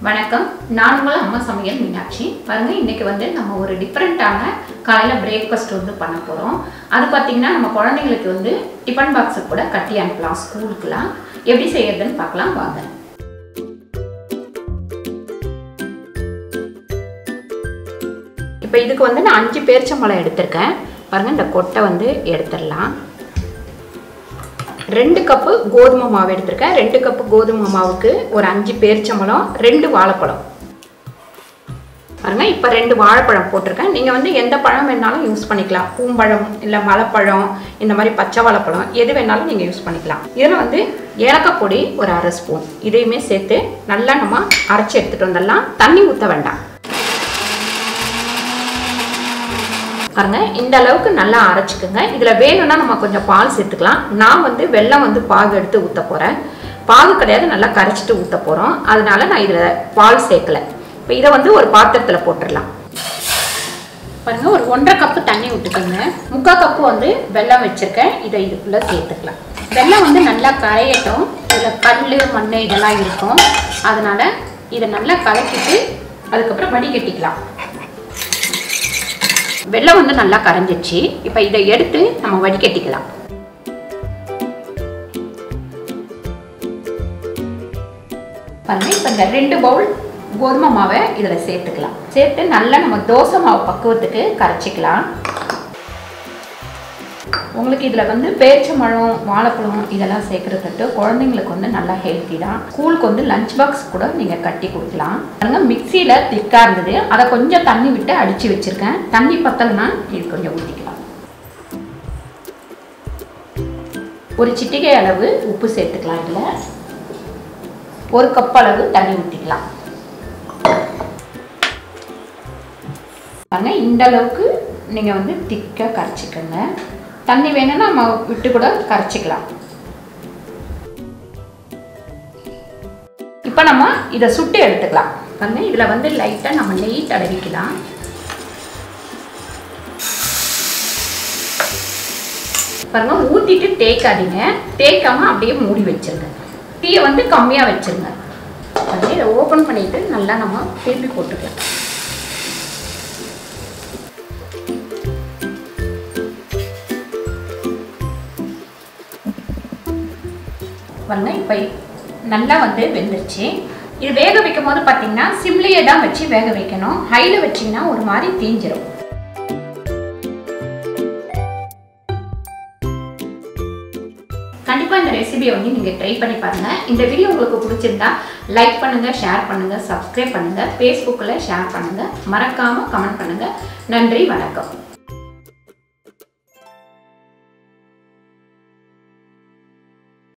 வணக்கம், நான் உங்கள் அம்மா சமையல் மீனாட்சி. பாருங்க, இன்னைக்கு வந்து நம்ம ஒரு டிஃப்ரெண்ட்டான காலையில் பிரேக்ஃபாஸ்ட் வந்து பண்ண போகிறோம். அது பார்த்தீங்கன்னா நம்ம குழந்தைங்களுக்கு வந்து டிஃபன் பாக்ஸுக்கு கூட கட்டி அனுப்பலாம், ஸ்கூலுக்குலாம். எப்படி செய்யறதுன்னு பார்க்கலாம் வாங்க. இப்போ இதுக்கு வந்து நான் 5 பேரிச்சம்பழம் எடுத்திருக்கேன். பாருங்கள், இந்த கொட்டை வந்து எடுத்துடலாம். 2 கப்பு கோதுமை மாவு எடுத்திருக்கேன். 2 கப்பு கோதுமை மாவுக்கு ஒரு 5 பேரிச்சம்பழம், 2 வாழைப்பழம். பாருங்க, இப்போ 2 வாழைப்பழம் போட்டிருக்கேன். நீங்கள் வந்து எந்த பழம் வேணாலும் யூஸ் பண்ணிக்கலாம். பூம்பழம் இல்லை மலைப்பழம், இந்த மாதிரி பச்சை வாழைப்பழம் எது வேணாலும் நீங்கள் யூஸ் பண்ணிக்கலாம். இதில் வந்து ஏலக்காய் பொடி ஒரு 1/2 ஸ்பூன் இதையுமே சேர்த்து நல்லா நம்ம அரைச்சி எடுத்துகிட்டு வந்துடலாம். தண்ணி ஊற்ற வேண்டாம். பாருங்க, இந்த அளவுக்கு நல்லா அரைச்சிக்கோங்க. இதில் வேணும்னா நம்ம கொஞ்சம் பால் சேர்த்துக்கலாம். நான் வந்து வெல்லம் வந்து பாகு எடுத்து ஊற்ற போகிறேன். பாகு கிடையாது, நல்லா கரைச்சிட்டு ஊற்ற போகிறோம். அதனால நான் இதில் பால் சேர்க்கலை. இப்போ இதை வந்து ஒரு பாத்திரத்தில் போட்டுடலாம். பாருங்க, ஒரு 1.5 கப்பு தண்ணி விட்டுக்கோங்க. 3/4 கப்பு வந்து வெல்லம் வச்சுருக்கேன். இதை இதுக்குள்ளே சேர்த்துக்கலாம். வெல்லம் வந்து நல்லா கரையட்டும். இதில் கல் மண் இதெல்லாம் இருக்கும். அதனால் இதை நல்லா கலக்கிட்டு அதுக்கப்புறம் வடிகட்டிக்கலாம். வெல்லம் வந்து நல்லா கரைஞ்சிச்சு. இப்போ இதை எடுத்து நம்ம வடிகட்டிக்கலாம். பாருங்க, இப்போ இந்த 2 பவுல் கோதுமை மாவை இதில் சேர்த்துக்கலாம். சேர்த்து நல்லா நம்ம தோசை மாவு பக்குவத்துக்கு கரைச்சிக்கலாம். உங்களுக்கு இதில் வந்து பேரிச்சம்பழம், வாழைப்பழம் இதெல்லாம் சேர்க்குறதுட்டு குழந்தைங்களுக்கு வந்து நல்லா ஹெல்த்தி தான். ஸ்கூலுக்கு வந்து லஞ்ச் பாக்ஸ் கூட நீங்கள் கட்டி கொடுக்கலாம். பாருங்க, மிக்சியில் திக்காக இருந்தது. அதை கொஞ்சம் தண்ணி விட்டு அடித்து வச்சுருக்கேன். தண்ணி பத்தலைன்னா இது கொஞ்சம் ஊற்றிக்கலாம். ஒரு சிட்டிகை அளவு உப்பு சேர்த்துக்கலாம். இதில் 1 கப் அளவு தண்ணி ஊற்றிக்கலாம். பாருங்க, இந்த அளவுக்கு நீங்கள் வந்து திக்காக கரைச்சிக்கோங்க. தண்ணி வேணும்னா நம்ம விட்டு கூட கரைச்சிக்கலாம். இப்போ நம்ம இதை சுட்டு எடுத்துக்கலாம். பாருங்க, இதில் வந்து லைட்டாக நம்ம நெய் தடவிக்கலாம். பாருங்க, ஊற்றிட்டு தேய்க்காதீங்க. தேய்க்காம அப்படியே மூடி வச்சிருங்க. தீயை வந்து கம்மியாக வச்சிருங்க. அப்படியே இதை ஓப்பன் பண்ணிட்டு நல்லா நம்ம திருப்பி போட்டுக்கலாம். பாருங்க, இப்போ நல்லா வந்து வெந்துருச்சு. இது வேக வைக்கும் போது பார்த்தீங்கன்னா சிம்லேயே தான் வச்சு வேக வைக்கணும். ஹையில் வச்சிங்கன்னா ஒரு மாதிரி தீஞ்சிரும். கண்டிப்பாக இந்த ரெசிபியை வந்து நீங்கள் ட்ரை பண்ணி பாருங்கள். இந்த வீடியோ உங்களுக்கு பிடிச்சிருந்தா லைக் பண்ணுங்கள், ஷேர் பண்ணுங்கள், சப்ஸ்கிரைப் பண்ணுங்கள், ஃபேஸ்புக்கில் ஷேர் பண்ணுங்கள், மறக்காமல் கமெண்ட் பண்ணுங்கள். நன்றி, வணக்கம்.